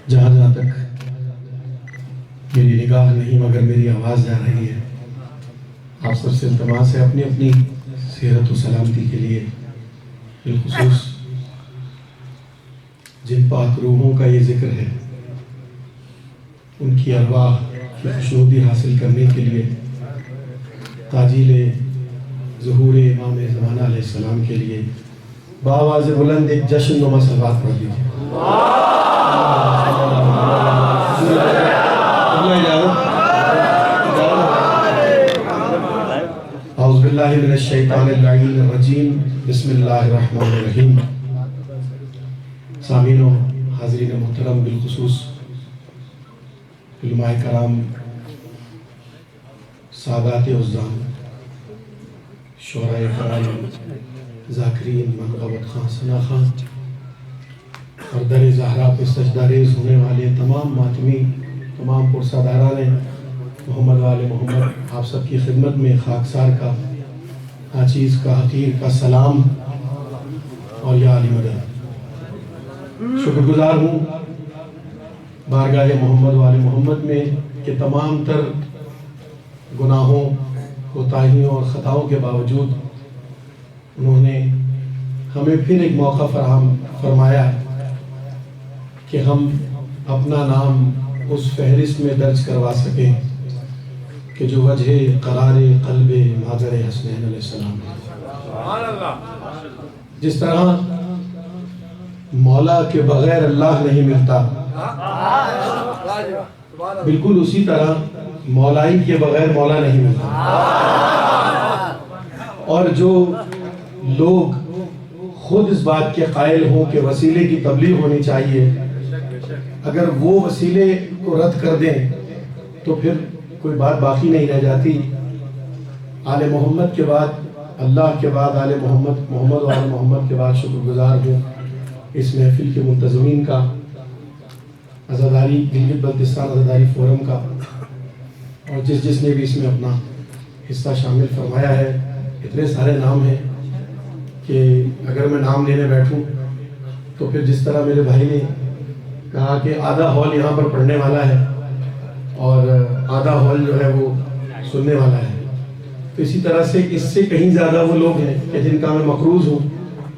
جہاں جہاں تک میری نگاہ نہیں مگر میری آواز جا رہی ہے، آپ سب سے التماس ہے اپنی اپنی صحت و سلامتی کے لیے، بالخصوص جن پاک روحوں کا یہ ذکر ہے ان کی ارواح کی خوشنودی حاصل کرنے کے لیے تعجیل ظہور امام زمانہ علیہ السلام کے لیے بآواز بلند ایک جشن نما صلوات پڑھ دیجیے۔ اعوذ باللہ من الشیطان اللعین الرجیم، بسم اللہ الرحمن الرحیم۔ سامعین و حاضرین محترم، بالخصوص علماء کرام، سادات عزام، شعراء کرام، ذاکرین، منقبت خان، ثنا خان اور در زہرا پہ سجدہ ریز ہونے والے تمام ماتمی، تمام پرساداران محمد وآل محمد، آپ سب کی خدمت میں خاکسار کا، ناچیز کا، حقیر کا سلام اور یا علی مدد۔ شکر گزار ہوں بارگاہ محمد وآل محمد میں کہ تمام تر گناہوں، کوتاہیوں اور خطاؤں کے باوجود انہوں نے ہمیں پھر ایک موقع فراہم فرمایا کہ ہم اپنا نام اس فہرست میں درج کروا سکیں کہ جو وجہ قرار قلب مادر حسنین علیہ السلام ہے۔ جس طرح مولا کے بغیر اللہ نہیں ملتا، بالکل اسی طرح مولائی کے بغیر مولا نہیں ملتا۔ اور جو لوگ خود اس بات کے قائل ہوں کہ وسیلے کی تبلیغ ہونی چاہیے، اگر وہ وسیلے کو رد کر دیں تو پھر کوئی بات باقی نہیں رہ جاتی۔ آل محمد کے بعد، اللہ کے بعد آل محمد، محمد و آل محمد کے بعد شکر گزار ہوں اس محفل کے منتظمین کا، عزاداری گلگت بلتستان عزاداری فورم کا، اور جس نے بھی اس میں اپنا حصہ شامل فرمایا ہے۔ اتنے سارے نام ہیں کہ اگر میں نام لینے بیٹھوں تو پھر جس طرح میرے بھائی نے کہا کہ آدھا ہال یہاں پر پڑھنے والا ہے اور آدھا ہال جو ہے وہ سننے والا ہے، تو اسی طرح سے اس سے کہیں زیادہ وہ لوگ ہیں کہ جن کا میں مقروض ہوں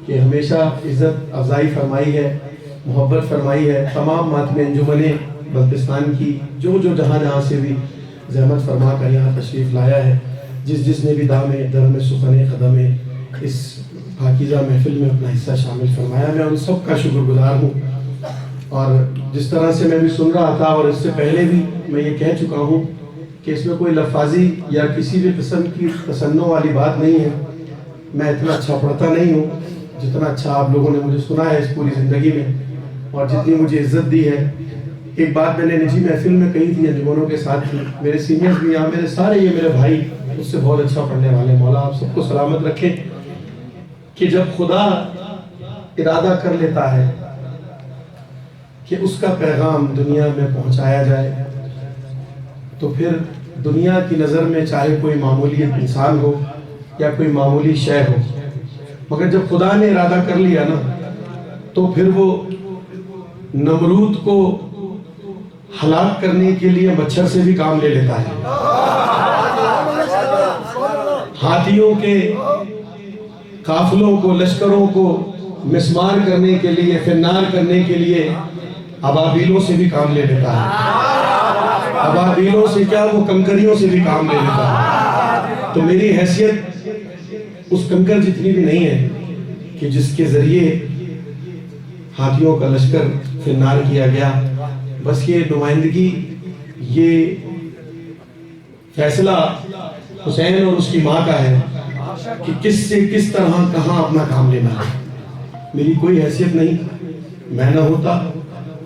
کہ ہمیشہ عزت افزائی فرمائی ہے، محبت فرمائی ہے۔ تمام ماتمی انجمنیں بلتستان کی جو جہاں سے بھی زحمت فرما کر یہاں تشریف لایا ہے، جس نے بھی دامے درم سخن قدم اس پاکیزہ محفل میں اپنا حصہ شامل فرمایا، میں ان سب کا شکر گزار ہوں۔ اور جس طرح سے میں بھی سن رہا تھا اور اس سے پہلے بھی میں یہ کہہ چکا ہوں کہ اس میں کوئی لفاظی یا کسی بھی قسم کی تصنع والی بات نہیں ہے۔ میں اتنا اچھا پڑھتا نہیں ہوں جتنا اچھا آپ لوگوں نے مجھے سنا ہے اس پوری زندگی میں، اور جتنی مجھے عزت دی ہے۔ ایک بات میں نے نجی محفل میں کہی تھی، انجمنوں کے ساتھ تھی، میرے سینئرز بھی یہاں، میرے سارے یہ میرے بھائی اس سے بہت اچھا پڑھنے والے۔ مولا آپ سب کو سلامت رکھے کہ جب خدا ارادہ کر لیتا ہے کہ اس کا پیغام دنیا میں پہنچایا جائے تو پھر دنیا کی نظر میں چاہے کوئی معمولی انسان ہو یا کوئی معمولی شے ہو، مگر جب خدا نے ارادہ کر لیا نا تو پھر وہ نمرود کو ہلاک کرنے کے لیے مچھر سے بھی کام لے لیتا ہے، ہاتھیوں کے قافلوں کو، لشکروں کو مسمار کرنے کے لیے، فنار کرنے کے لیے ابابیلوں سے بھی کام لے لیتا ہے۔ ابابیلوں سے کیا، وہ کنکریوں سے بھی کام لے لیتا ہے۔ تو میری حیثیت اس کنکر جتنی بھی نہیں ہے کہ جس کے ذریعے ہاتھیوں کا لشکر فنار کیا گیا۔ بس یہ نمائندگی، یہ فیصلہ حسین اور اس کی ماں کا ہے کہ کس سے کس طرح کہاں اپنا کام لینا ہے۔ میری کوئی حیثیت نہیں، میں نہ ہوتا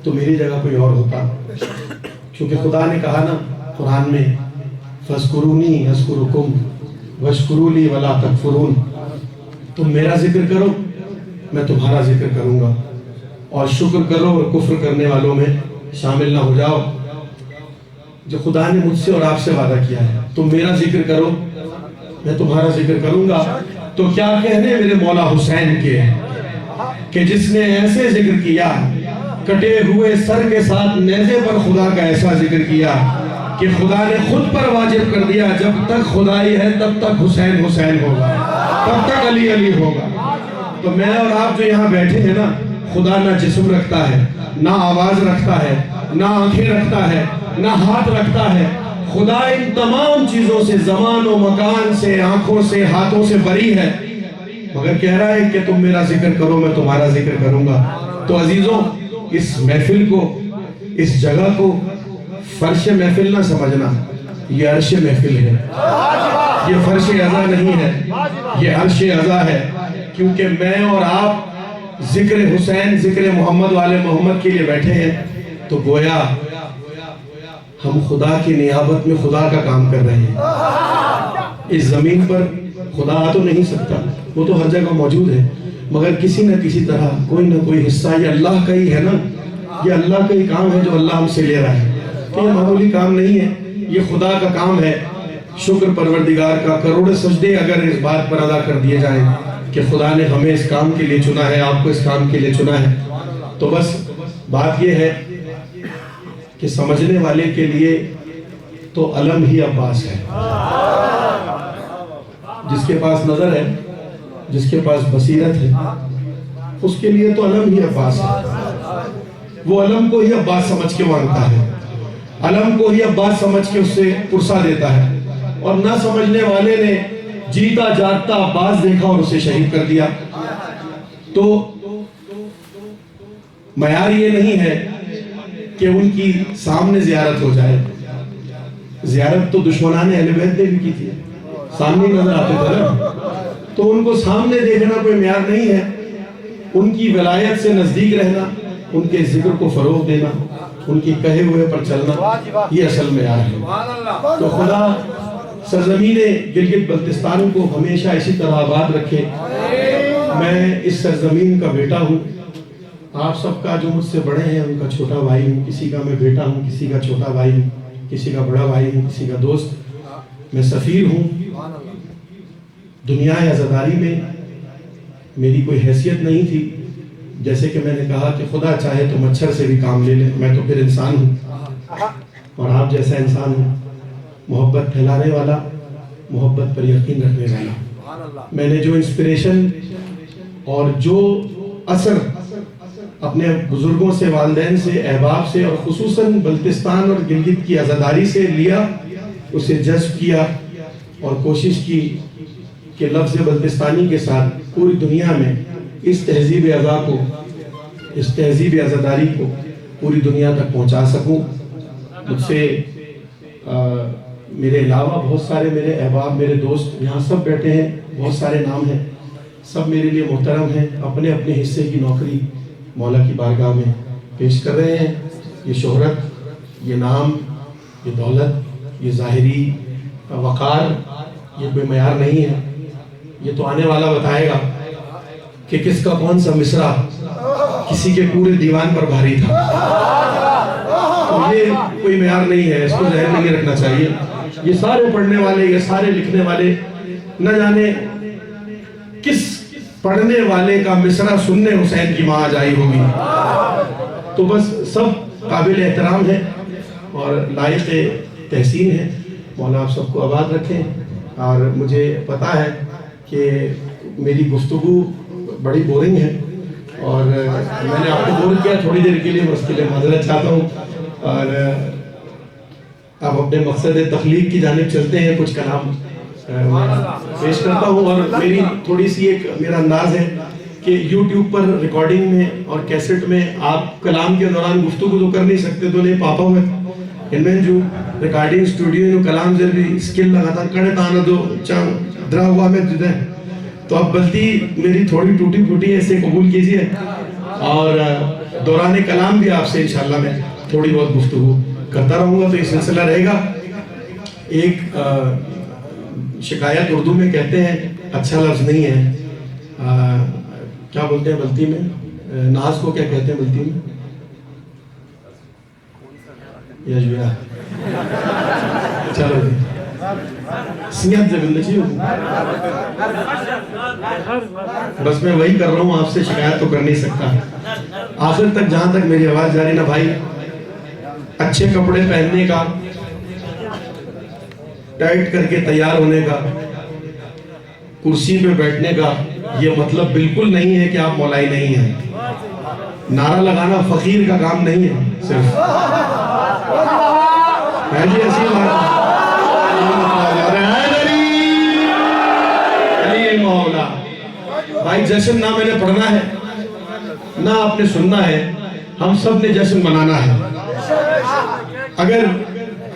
تو میری جگہ کوئی اور ہوتا، کیونکہ خدا نے کہا نا قرآن میں فَاذْكُرُونِي أَذْكُرُكُمْ وَاشْكُرُوا لِي وَلَا تَكْفُرُونَ، تم میرا ذکر کرو میں تمہارا ذکر کروں گا، اور شکر کرو اور کفر کرنے والوں میں شامل نہ ہو جاؤ۔ جو خدا نے مجھ سے اور آپ سے وعدہ کیا ہے، تم میرا ذکر کرو میں تمہارا ذکر کروں گا، تو کیا کہنے میرے مولا حسین کے کہ جس نے ایسے ذکر کیا کٹے ہوئے سر کے ساتھ نیزے پر خدا کا ایسا ذکر کیا کہ خدا نے خود پر واجب کر دیا جب تک خدائی ہے تب تک حسین حسین ہوگا، تب تک علی علی ہوگا۔ تو میں اور آپ جو یہاں بیٹھے ہیں نا، خدا نہ جسم رکھتا ہے، نہ آواز رکھتا ہے، نہ آنکھیں رکھتا ہے، نہ ہاتھ رکھتا ہے۔ خدا ان تمام چیزوں سے، زمان و مکان سے، آنکھوں سے، ہاتھوں سے بری ہے، مگر کہہ رہا ہے کہ تم میرا ذکر کرو، میں تمہارا ذکر کروں گا۔ تو عزیزوں، اس محفل کو، اس جگہ کو فرش محفل نہ سمجھنا، یہ عرش محفل ہے، یہ فرش عزا نہیں ہے، یہ عرش عزا ہے، کیونکہ میں اور آپ ذکر حسین، ذکر محمد والے محمد کے لیے بیٹھے ہیں، تو گویا ہم خدا کی نیابت میں خدا کا کام کر رہے ہیں۔ اس زمین پر خدا آ تو نہیں سکتا، وہ تو ہر جگہ موجود ہے، مگر کسی نہ کسی طرح کوئی نہ کوئی حصہ یہ اللہ کا ہی ہے نا، یہ اللہ کا ہی کام ہے جو اللہ ہم سے لے رہا ہے۔ یہ معمولی کام نہیں ہے، یہ خدا کا کام ہے۔ شکر پروردگار کا، کروڑ سجدے اگر اس بات پر ادا کر دیے جائیں کہ خدا نے ہمیں اس کام کے لیے چنا ہے، آپ کو اس کام کے لیے چنا ہے، تو بس بات یہ ہے کہ سمجھنے والے کے لیے تو علم ہی عباس ہے۔ جس کے پاس نظر ہے، جس کے پاس بصیرت ہے، اس کے لیے تو علم ہی عباس ہے۔ وہ علم کو ہی عباس سمجھ کے مانگتا ہے، علم کو ہی عباس سمجھ کے اس سے پرسا دیتا ہے۔ اور نہ سمجھنے والے نے جیتا جاگتا عباس دیکھا اور اسے شہید کر دیا۔ تو معیار یہ نہیں ہے کہ ان کی سامنے زیارت ہو جائے، زیارت تو دشمنان اہل بیت نے بھی کی تھی، سامنے نظر آتے تھے نا، تو ان کو سامنے دیکھنا کوئی معیار نہیں ہے۔ ان کی ولایت سے نزدیک رہنا، ان کے ذکر کو فروغ دینا، ان کی کہے ہوئے پر چلنا، یہ اصل معیار ہے۔ تو خدا سرزمین گلگت بلتستان کو ہمیشہ اسی طرح آباد رکھے۔ میں اس سرزمین کا بیٹا ہوں، آپ سب کا جو مجھ سے بڑے ہیں ان کا چھوٹا بھائی ہوں، کسی کا میں بیٹا ہوں، کسی کا چھوٹا بھائی ہوں، کسی کا بڑا بھائی ہوں، کسی کا دوست۔ میں سفیر ہوں۔ دنیا عزاداری میں میری کوئی حیثیت نہیں تھی، جیسے کہ میں نے کہا کہ خدا چاہے تو مچھر سے بھی کام لے لے، میں تو پھر انسان ہوں اور آپ جیسا انسان ہوں، محبت پھیلانے والا، محبت پر یقین رکھنے والا۔ میں نے جو انسپریشن اور جو اثر اپنے بزرگوں سے، والدین سے، احباب سے، اور خصوصاً بلتستان اور گلگت کی عزاداری سے لیا، اسے جذب کیا اور کوشش کی کہ لفظ بلتستانی کے ساتھ پوری دنیا میں اس تہذیب عزا کو، اس تہذیب عزاداری کو پوری دنیا تک پہنچا سکوں۔ مجھ سے میرے علاوہ بہت سارے میرے احباب، میرے دوست یہاں سب بیٹھے ہیں، بہت سارے نام ہیں، سب میرے لیے محترم ہیں، اپنے اپنے حصے کی نوکری مولا کی بارگاہ میں پیش کر رہے ہیں۔ یہ شہرت، یہ نام، یہ دولت، یہ ظاہری وقار، یہ کوئی معیار نہیں ہے۔ یہ تو آنے والا بتائے گا کہ کس کا کون سا مصرع کسی کے پورے دیوان پر بھاری تھا۔ تو یہ کوئی معیار نہیں ہے، اس کو ذہن میں نہیں رکھنا چاہیے۔ یہ سارے پڑھنے والے، یہ سارے لکھنے والے، نہ جانے کس پڑھنے والے کا مصرع سننے حسین کی ماں جائی ہوگی۔ تو بس سب قابل احترام ہے اور لائق تحسین ہے۔ مولا آپ سب کو آباد رکھیں۔ اور مجھے پتا ہے کہ میری گفتگو بڑی بورنگ ہے اور میں نے آپ کو بور کیا تھوڑی دیر کے لیے، میں اس کے لیے معذرت چاہتا ہوں، اور آپ اپنے مقصد تخلیق کی جانب چلتے ہیں۔ کچھ کلام پیش کرتا ہوں، اور میری تھوڑی سی ایک میرا انداز ہے کہ یوٹیوب پر ریکارڈنگ میں اور کیسٹ میں آپ کلام کے دوران گفتگو تو کر نہیں سکتے، تو نہیں پاپا ہوئے ان میں جو ریکارڈنگ اسٹوڈیو جو کلام سے بھی اسکل لگاتا کڑے تانا دو چاند درا ہوا میں جدہ، تو اب غلطی میری تھوڑی ٹوٹی پھوٹی ہے، اسے قبول کیجئے، اور دوران کلام بھی آپ سے انشاءاللہ میں تھوڑی بہت گفتگو کرتا رہوں گا۔ تو یہ سلسلہ رہے گا۔ ایک شکایت اردو میں کہتے ہیں، اچھا لفظ نہیں ہے، کیا بولتے ہیں بلتی میں، ناز کو کیا کہتے ہیں بلتی میں، چلو صحت زندگی بس میں وہی کر رہا ہوں، آپ سے شکایت تو کر نہیں سکتا. آخر تک جہاں تک میری آواز جا رہی نا بھائی، اچھے کپڑے پہننے کا، ٹائٹ کر کے تیار ہونے کا، کرسی پہ بیٹھنے کا یہ مطلب بالکل نہیں ہے کہ آپ مولائی نہیں ہیں. نعرہ لگانا فقیر کا کام نہیں ہے صرف. جی ایسی بات مولا بھائی، جشن نہ میں نے پڑھنا ہے نہ آپ نے سننا ہے، ہم سب نے جشن منانا ہے. اگر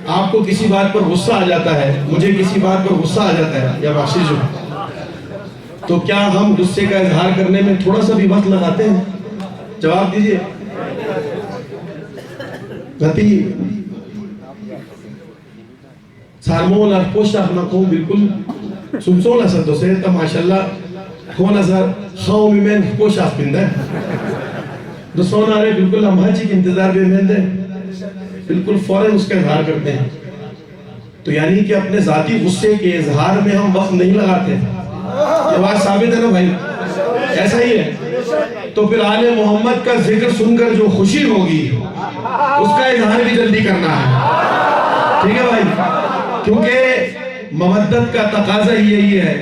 آپ کو کسی بات پر غصہ آ جاتا ہے، مجھے کسی بات پر غصہ آ جاتا ہے یا بخشش ہو، تو کیا ہم غصے کا اظہار کرنے میں تھوڑا سا بھی وقت لگاتے ہیں؟ جواب دیجئے. گتی سارمول ارپوش اپنا کون بالکل سمسول اسد دو سے تا ماشاءاللہ کون ازار خومی میں پوش آپ پندہ دو سون آرے بالکل ہم حجی کی انتظار بے مہندے بالکل فوراں اس کا اظہار کرتے ہیں. تو یعنی کہ اپنے ذاتی غصے کے اظہار میں ہم وقت نہیں لگاتے. یہ بات ثابت ہے نا بھائی، ایسا ہی ہے. تو پھر آل محمد کا ذکر سن کر جو خوشی ہوگی اس کا اظہار بھی جلدی کرنا ہے. ٹھیک ہے بھائی، کیونکہ مودت کا تقاضا یہی ہے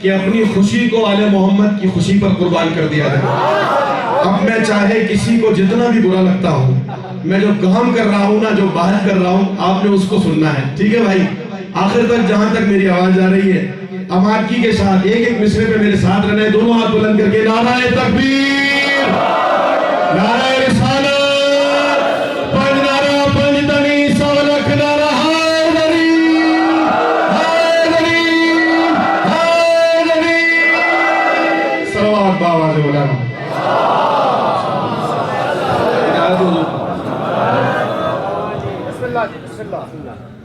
کہ اپنی خوشی کو آل محمد کی خوشی پر قربان کر دیا جائے. اب میں چاہے کسی کو جتنا بھی برا لگتا ہوں، میں جو کام کر رہا ہوں نا، جو بات کر رہا ہوں، آپ نے اس کو سننا ہے. ٹھیک ہے بھائی، آخر تک جہاں تک میری آواز جا رہی ہے، امادگی کے ساتھ ایک ایک مصرے پہ میرے ساتھ رہنا ہے. دونوں ہاتھ بلند کر کے نعرہ تکبیر، نعرہ رسالت، پنج نعرہ پنج تنی سولک نعرہ حیدری حیدری حیدری. صلوات باواز مولانا.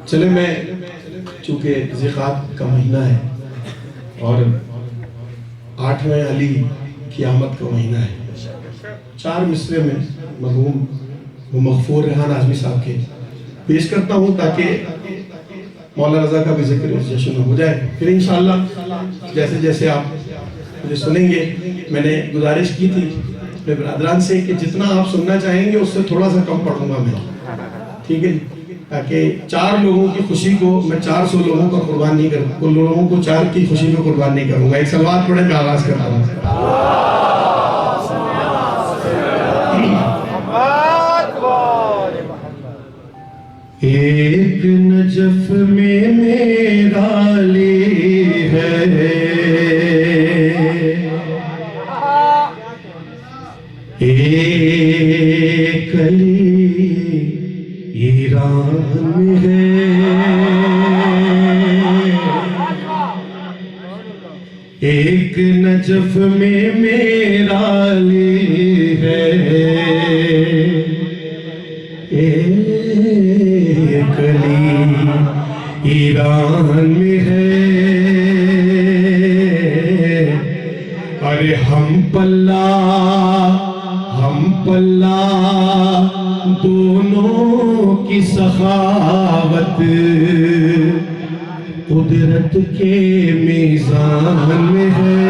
چلے میں چونکہ ذیقات کا مہینہ ہے اور 8ویں علی کی آمد کا مہینہ ہے، 4 مصرے میں مرحوم مغفور ریحان اعظمی صاحب کے پیش کرتا ہوں تاکہ مولا رضا کا بھی ذکر اس جشن میں ہو جائے. پھر انشاءاللہ جیسے جیسے آپ مجھے سنیں گے، میں نے گزارش کی تھی اپنے برادران سے کہ جتنا آپ سننا چاہیں گے اس سے تھوڑا سا کم پڑھوں گا میں. ٹھیک ہے، تاکہ 4 لوگوں کی خوشی کو میں 400 لوگوں کو قربان نہیں کروں، کل لوگوں کو 4 کی خوشی کو قربان نہیں کروں گا. ایک صلوات پڑھیں، میں آغاز کرتا ہوں. ایک نجف میں میرا علی ہے، ایک علی ایران میں ہے، ایک نجف میں میرا علی ہے، ایک علی ایران میں ہے. ارے ہم پلہ دونوں کی سخاوت قدرت کے میزان میں ہے.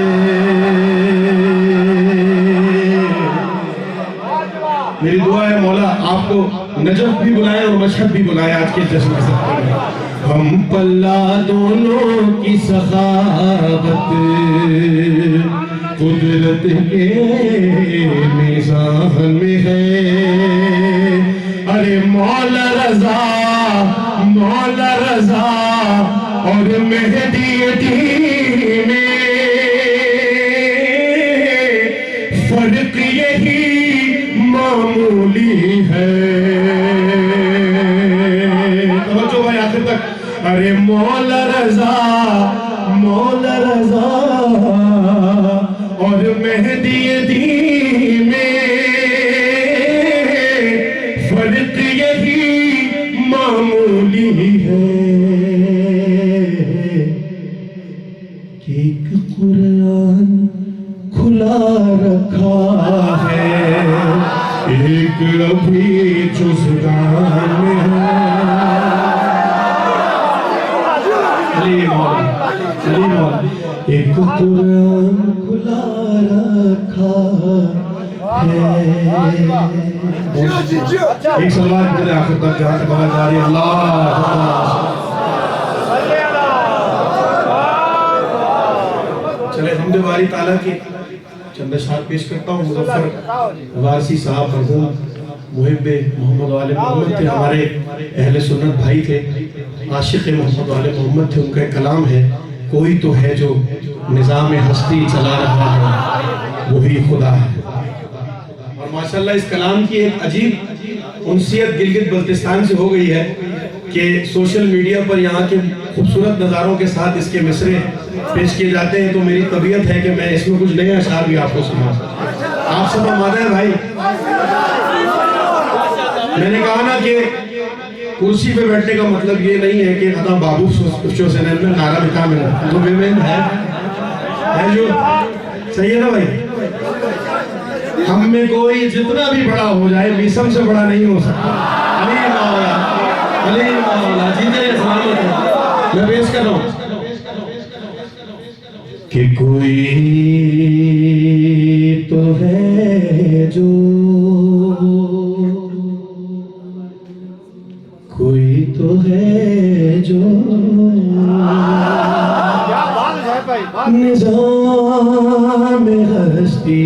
میری دعا ہے مولا آپ کو نجف بھی بلائے اور مشہد بھی بلائے آج کے جشن کے ساتھ میں. ہم پلہ دونوں کی سخاوت قدرت کے میزان میں ہے. ارے مولا رضا اور مہدی دین میں فرق یہی معمولی ہے. توجہ بھائی آخر تک. ارے مولا رضا اور مہدی دین میں فرق یہی معمولی ہے کہ ایک قرآن کھلا رکھا ہے، ایک ابھی جزدان میں ہے. ایک قرآن کھلا رکھا ہے. ایک سلوات پڑھیں آخر تک جہاں تک آواز آ رہی ہے. اللہ چلے حمد باری تعالیٰ کی چند اشعار پیش کرتا ہوں. مظفر وارسی صاحب مرحوم محب محمد و آل محمد تھے, ہمارے اہل سنت بھائی تھے, عاشق محمد و آل محمد تھے. ان کا ایک کلام ہے, کوئی تو ہے جو نظام ہستی چلا رہا ہے وہی خدا ہے. اور ماشاءاللہ اس کلام کی ایک عجیب انسیت گلگت بلتستان سے ہو گئی ہے کہ سوشل میڈیا پر یہاں کے خوبصورت نظاروں کے ساتھ اس کے مصرے پیش کیے جاتے ہیں. تو میری طبیعت ہے کہ میں اس میں کچھ نئے اشعار بھی آپ کو سنا. آپ سب آمادہ ہیں بھائی؟ میں نے کہا نا کہ کرسی پہ بیٹھنے کا مطلب یہ نہیں ہے کہ خدا بابو افشو سے میں نعرہ بکا میں تو بے میں ہے جو صحیح ہے نا بھائی. ہم میں کوئی جتنا بھی بڑا ہو جائے میسم سے بڑا نہیں ہو سکتا. علی مولا علی مولا جیتے سلامت ہے. میں پیش کر رہا ہوں کہ کوئی تو ہے جو کوئی تو ہے جو نظام ہستی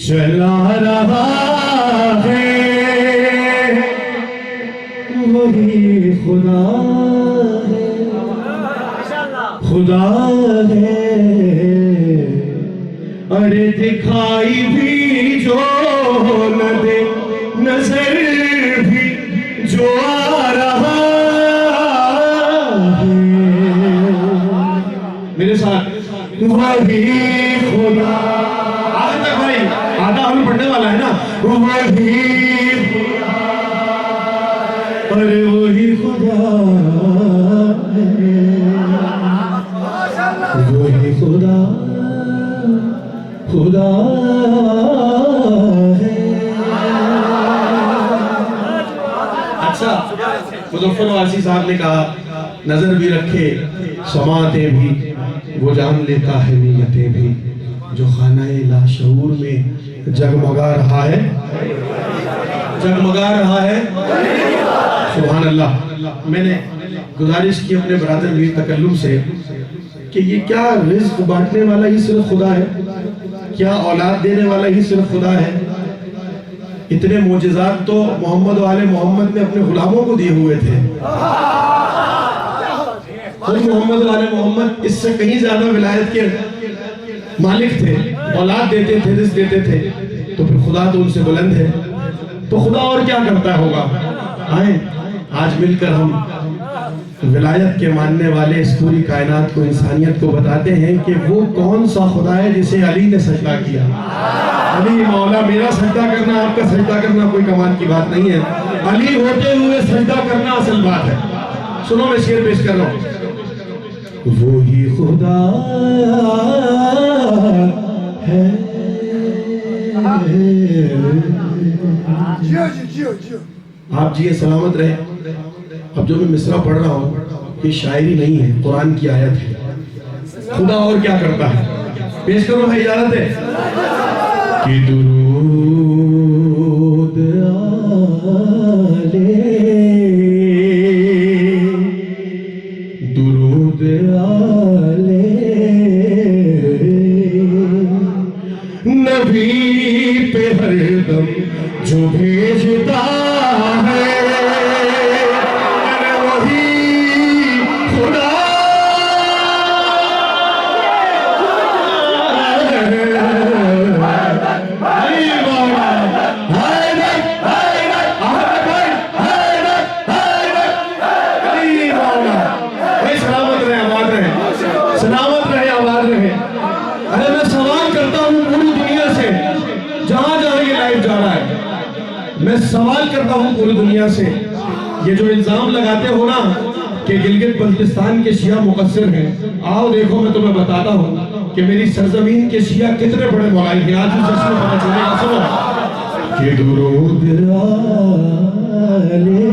چلا رہا ہے وہی خدا ہے. خدا ہے ارے دکھائی بھی جو نہ دے نظر بھی جو آ رہا ہے میرے ساتھ وہی خدا. آگے تک بھائی آدھا ہم پڑھنے والا ہے نا. وہی خدا ارے وہی خدا ہے وہی خدا خدا ہے. اچھا مظفر وارسی صاحب نے کہا نظر بھی رکھے سماعتیں بھی وہ جان لیتا ہے نیتیں بھی جو خانہ لا شعور میں جگمگا رہا ہے جگمگا رہا ہے. سبحان اللہ. میں نے گزارش کی اپنے برادر میر تکلم سے کہ یہ کیا رزق بانٹنے والا ہی صرف خدا ہے, کیا اولاد دینے والا ہی صرف خدا ہے. اتنے معجزات تو محمد و آل محمد نے اپنے غلاموں کو دیے ہوئے تھے. خود محمد و آل محمد اس سے کہیں زیادہ ولایت کے مالک تھے, اولاد دیتے تھے, رزق دیتے تھے. تو پھر خدا تو ان سے بلند ہے, تو خدا اور کیا کرتا ہوگا. آئیں آج مل کر ہم ولایت کے ماننے والے اس پوری کائنات کو انسانیت کو بتاتے ہیں کہ وہ کون سا خدا ہے جسے علی نے سجدہ کیا. علی مولا. میرا سجدہ کرنا آپ کا سجدہ کرنا کوئی کمال کی بات نہیں ہے, علی ہوتے ہوئے سجدہ کرنا اصل بات ہے. سنو میں شعر پیش کر رہا ہوں. وہی خدا ہے آپ جی سلامت رہے. اب جو میں مصرع پڑھ رہا ہوں یہ شاعری نہیں ہے, قرآن کی آیت ہے. خدا اور کیا کرتا ہے پیش کرو بھائی, اجازت ہے کہ درود آلے درود آلے نبی پہ ہر دم جو بھیجتا ہے میں سوال کرتا ہوں پوری دنیا سے, یہ جو الزام لگاتے ہو نا کہ گلگت بلتستان کے شیعہ مقصر ہیں, آؤ دیکھو میں تمہیں بتاتا ہوں کہ میری سرزمین کے شیعہ کتنے بڑے مولائی ہیں. آج بھی جشن پتہ چلے گا. سنو کہ درود آلے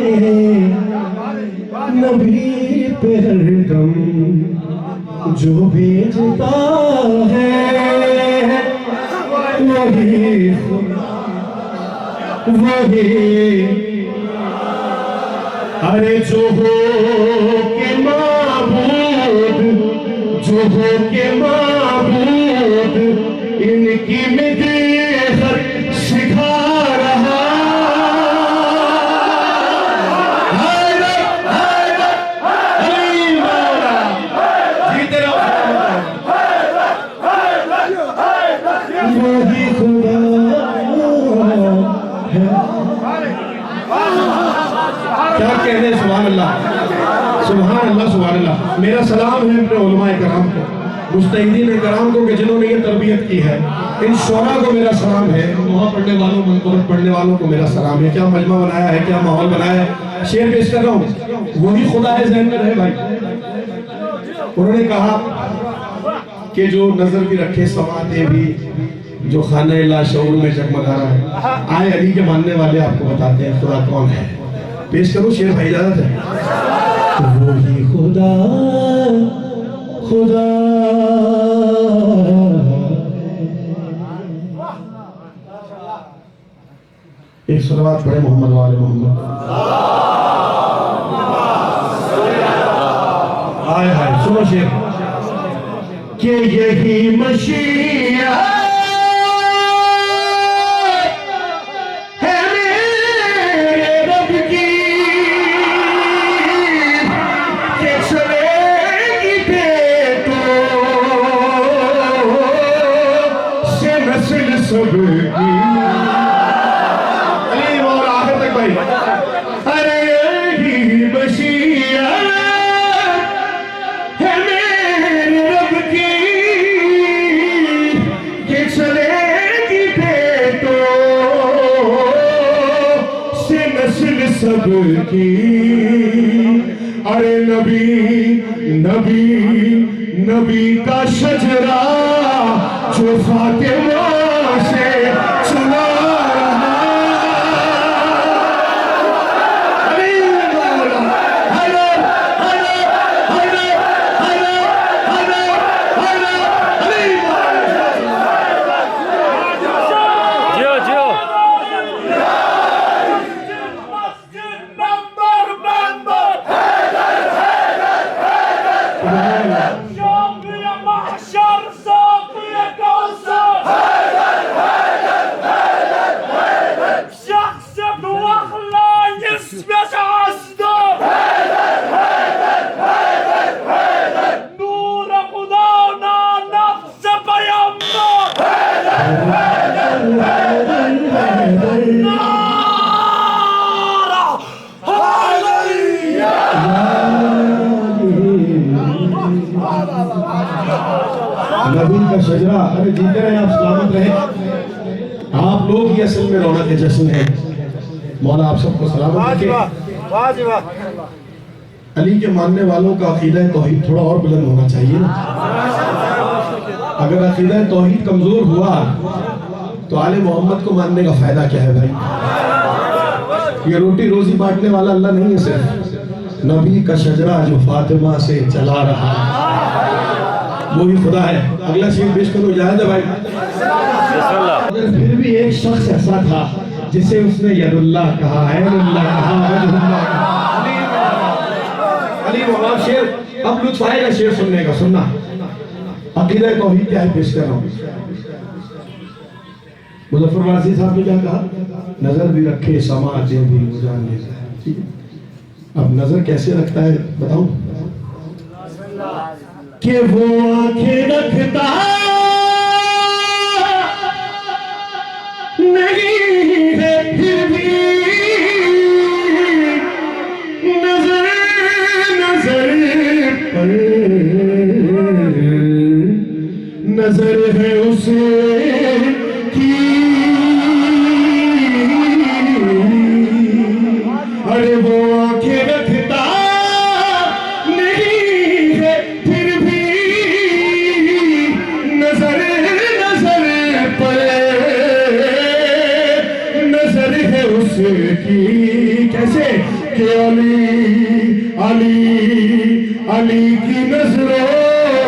نبی پہ ہر دم جو بھیجتا ہے وہی ارے جو ہو کے معبود ان کی مدحت سکھا رہا وہی خدا کیا کہنے سبحان اللہ سبحان اللہ سبحان اللہ. میرا سلام ہے اپنے علماء کرام کو, مجتہدین کرام کو کہ جنہوں نے یہ تربیت کی ہے. ان شعراء کو میرا سلام ہے, وہاں پڑھنے والوں منقبت پڑھنے والوں کو میرا سلام ہے. کیا مجمع بنایا ہے, کیا ماحول بنایا ہے. شعر پیش کر رہا ہوں, وہی خدا ہے ذہن میں رہے بھائی. انہوں نے کہا کہ جو نظر بھی رکھے سماتے بھی, جو خانہ لا شعور میں جگمگا رہا ہے. آئے علی کے ماننے والے آپ کو بتاتے ہیں خدا کون ہے. پیش کروں شعر بھائی, اجازت ہے. وہی خدا ایک صلوات پڑھے محمد والے محمد. آئے ہائے سنو شعر کہ یہی مشیعت سب کی علی اور آخر تک بھائی. ارے یہی مشیعت ہے میرے رب کی کہ چلے گی بیٹوں سے نسل سب کی. ارے نبی کا شجرہ جو فاطمہ سے چلا رہا. علی مولا حیدر حیدر حیدر حیدر حیدر حیدر علی جیو جیو نبی کا شجرہ. ارے جیتے رہے آپ, سلامت رہے آپ لوگ. یہ اصل میں رونق جشن ہے. مولا آپ سب کو سلامت رکھے. علی کے ماننے والوں کا عقیدہ توحید تھوڑا اور بلند ہونا چاہیے نا. اگر عقیدہ توحید کمزور ہوا تو آل محمد کو ماننے کا فائدہ کیا ہے بھائی. یہ روٹی روزی بانٹنے والا اللہ نہیں ہے صرف. نبی کا شجرہ جو فاطمہ سے چلا رہا وہی خدا ہے. اگلا شعر پیش کرو, اجازت ہے بھائی. پھر بھی ایک شخص ایسا تھا جسے اس نے ید اللہ کہا, عین اللہ کہا, وجہ اللہ کہا. علی مولا شعر اب لطف آئے گا شعر سننے کا. سننا عقیدہ توحید کیا ہے پیش کر رہا ہوں. مظفر وارسی صاحب نے کیا کہا, نظر بھی رکھے سماعتیں بھی جان لے جائے. اب نظر کیسے رکھتا ہے بتاؤں کہ وہ آنکھیں رکھتا نہیں ہے پھر بھی نظر پر نظر ہے اسے کی. ارے وہ آنکھیں رکھتا نہیں ہے پھر بھی نظر پر نظر ہے اس کی. کیسے کہ علی کی نظروں